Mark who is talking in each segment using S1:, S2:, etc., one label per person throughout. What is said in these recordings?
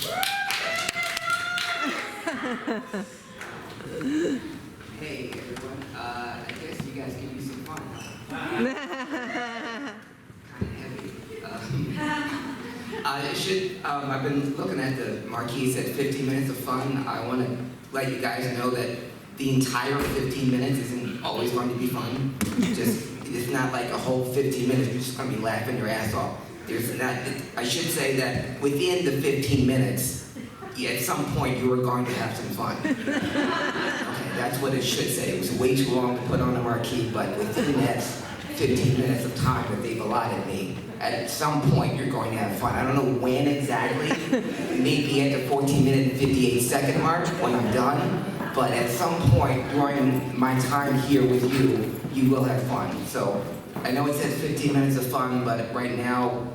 S1: Hey everyone, I guess you guys can use some fun. Kind of heavy. I've been looking at the marquee, said 15 minutes of fun. I want to let you guys know that the entire 15 minutes isn't always going to be fun. It's not like a whole 15 minutes, you're just going to be laughing your ass off. I should say that within the 15 minutes, at some point you are going to have some fun. Okay, that's what it should say. It was way too long to put on the marquee, but within that 15 minutes of time that they've allotted me, at some point you're going to have fun. I don't know when exactly, maybe at the 14-minute and 58-second mark when I'm done, but at some point during my time here with you, you will have fun. So I know it says 15 minutes of fun, but right now,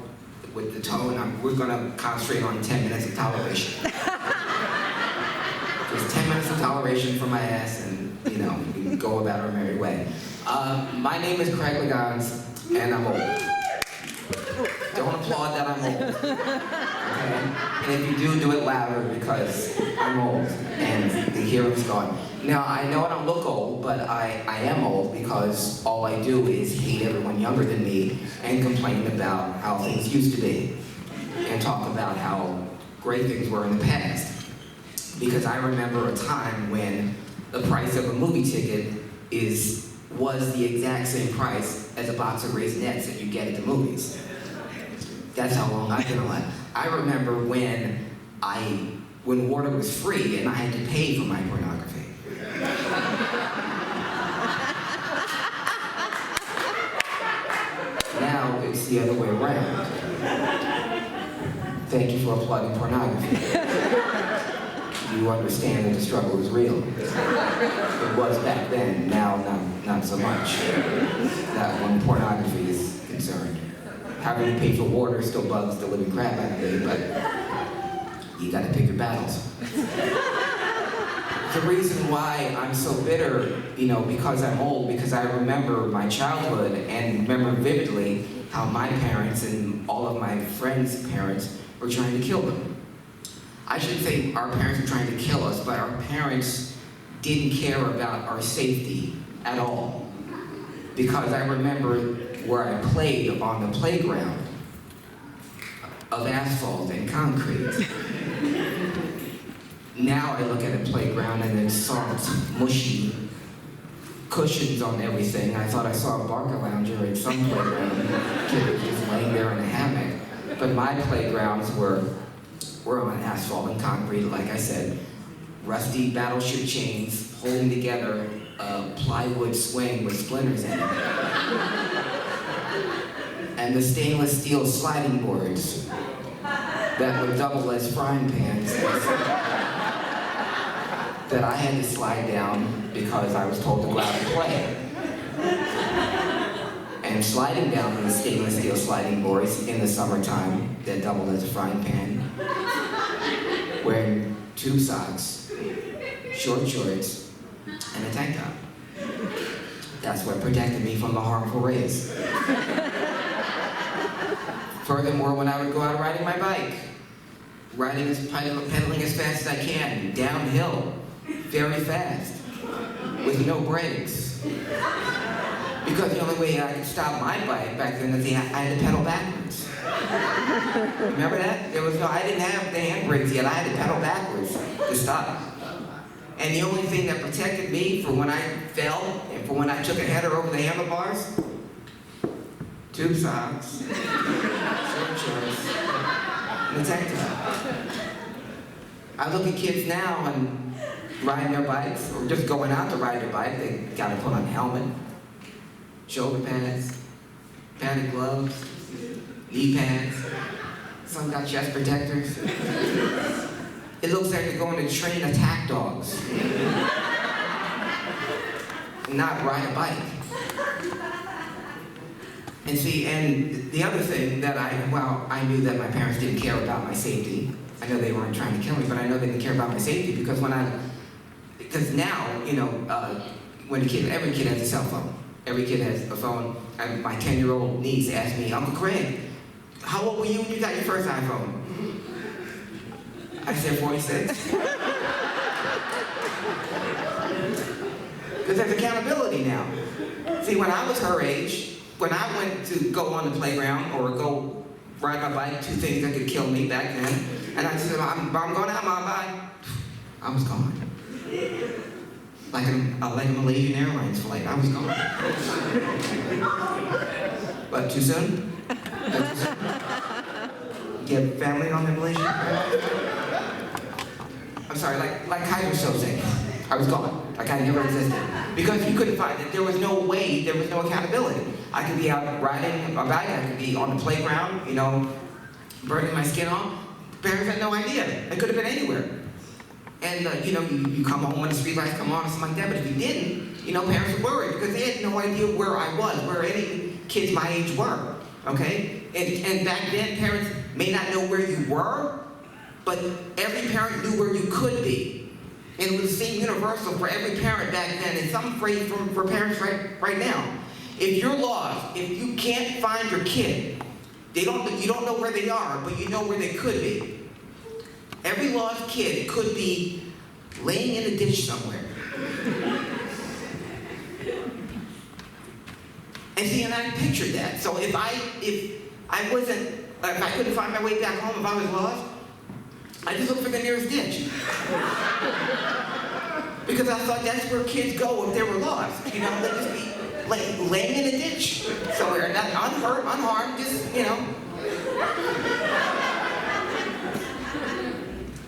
S1: with the tone, we're going to concentrate on 10 minutes of toleration. Just 10 minutes of toleration for my ass, and we can go about our merry way. My name is Craig Liggeons, and I'm old. Don't applaud that I'm old. Okay? And if you do it louder because I'm old and the hearing's gone. Now, I know I don't look old, but I am old because all I do is hate everyone younger than me and complain about how things used to be and talk about how great things were in the past. Because I remember a time when the price of a movie ticket was the exact same price as a box of Raisinets that you get at the movies. That's how long I've been alive. I remember when water was free and I had to pay for my pornography. Now it's the other way around. Thank you for applauding pornography. You understand that the struggle is real. It was back then, now not so much. That when pornography is concerned. Having to pay for water still bugs the living crap out of me, but you gotta pick your battles. The reason why I'm so bitter, because I'm old, because I remember my childhood and remember vividly how my parents and all of my friends' parents were trying to kill them. I shouldn't say our parents were trying to kill us, but our parents didn't care about our safety at all. Because I remember where I played on the playground of asphalt and concrete. Now I look at a playground and it's soft, mushy, cushions on everything. I thought I saw a Barker lounger at some playground. Kid was just laying there in a hammock. But my playgrounds were on asphalt and concrete, like I said. Rusty battleship chains holding together a plywood swing with splinters in it. And the stainless steel sliding boards that would double as frying pans that I had to slide down because I was told to go out and play. And sliding down the stainless steel sliding boards in the summertime that doubled as a frying pan, wearing tube socks, short shorts, and a tank top. That's what protected me from the harmful rays. Furthermore, when I would go out riding my bike, pedaling as fast as I can, downhill, very fast, with no brakes. Because the only way I could stop my bike back then is I had to pedal backwards. Remember that? I didn't have the handbrakes yet, I had to pedal backwards to stop. And the only thing that protected me from when I fell and from when I took a header over the handlebars, tube socks, short shorts, and a tank top. I look at kids now and riding their bikes, or just going out to ride their bike, they gotta put on a helmet, shoulder pads, padded gloves, knee pads, some got chest protectors. It looks like they're going to train attack dogs, not ride a bike. And see, and the other thing that I knew that my parents didn't care about my safety. I know they weren't trying to kill me, but I know they didn't care about my safety because because now, when every kid has a cell phone. Every kid has a phone. And my 10-year-old niece asked me, Uncle Craig, how old were you when you got your first iPhone? I said 46. Because there's accountability now. See, when I was her age, when I went to go on the playground or go ride my bike, two things that could kill me back then, and I said, I'm going out, Mom, bye. I was gone. Like a Malaysian Airlines flight, I was gone. But too soon? Do you have family on the Malaysian? I'm sorry, like Kaiser Soze. I was gone. Like I never existed. Because you couldn't find it. There was no way, there was no accountability. I could be out riding a bike, I could be on the playground, you know, burning my skin off. Parents had no idea. It could have been anywhere. And you know, you come home when the street lights come on or something like that, but if you didn't, you know, parents were worried because they had no idea where I was, where any kids my age were, okay? And back then, parents may not know where you were, but every parent knew where you could be. And it was the same universal for every parent back then, and some phrase for parents right now. If you're lost, if you can't find your kid, you don't know where they are, but you know where they could be. Every lost kid could be laying in a ditch somewhere. And see, and I pictured that. So if I couldn't find my way back home, if I was lost, I just looked for the nearest ditch. Because I thought that's where kids go if they were lost. You know, they'd just be laying in a ditch somewhere, not unhurt, unharmed, just, you know.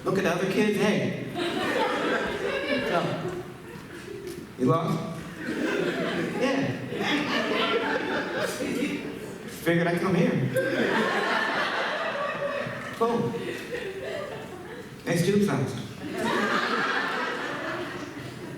S1: Look at the other kids, hey. No. You lost? Yeah. Figured I'd come here. Boom. Nice tube sounds.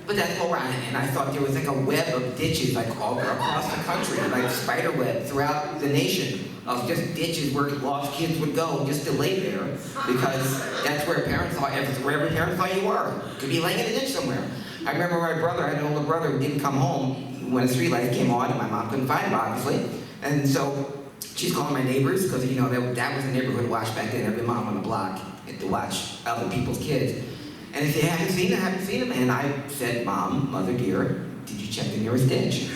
S1: But that's where and I thought there was like a web of ditches like all across the country, like spider web throughout the nation of just ditches where lost kids would go just to lay there because that's where parents thought, where every parent thought you were. You could be laying in a ditch somewhere. I remember my brother, I had an older brother who didn't come home when the street lights came on and my mom couldn't find him obviously. And so she's calling my neighbors because you know that was the neighborhood watch back then, every mom on the block had to watch other people's kids. And if they hadn't seen him, I haven't seen him. And I said, Mom, Mother dear, did you check the nearest ditch?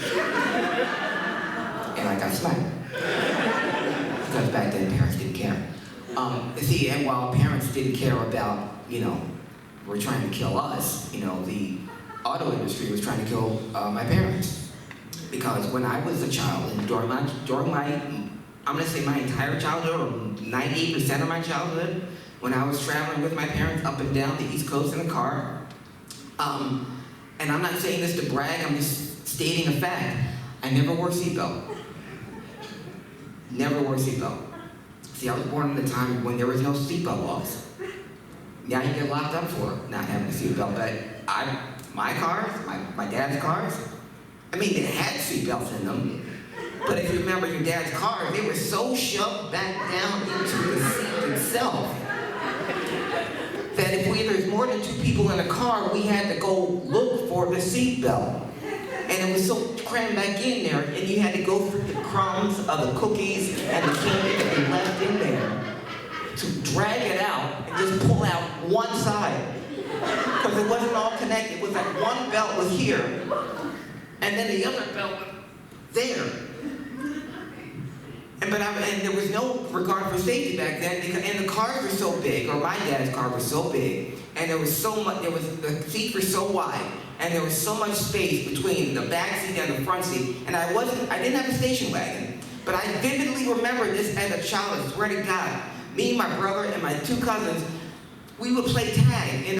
S1: And I got smacked. Because back then parents didn't care. See, and while parents didn't care about, you know, were trying to kill us, you know, the auto industry was trying to kill my parents. Because when I was a child, and during my, I'm gonna say my entire childhood, or 98% of my childhood, when I was traveling with my parents up and down the East Coast in a car, and I'm not saying this to brag, I'm just stating a fact. I never wore a seatbelt. Never wore a seatbelt. See, I was born in a time when there was no seatbelt laws. Now you get locked up for not having a seatbelt, but my cars, my dad's cars, I mean, they had seatbelts in them. But if you remember your dad's cars, they were so shoved back down into the seat itself that if there's more than two people in a car, we had to go look for the seatbelt. And it was so crammed back in there, and you had to go through the crumbs of the cookies and the candy that they left in there to drag it out and just pull out one side. Because it wasn't all connected. It was like one belt was here, and then the other belt was there. And there was no regard for safety back then, and the cars were so big, or my dad's car was so big, and there was so much, the seats were so wide, and there was so much space between the back seat and the front seat, and I didn't have a station wagon, but I vividly remember this as a child, I swear to God. Me, my brother, and my two cousins, we would play tag in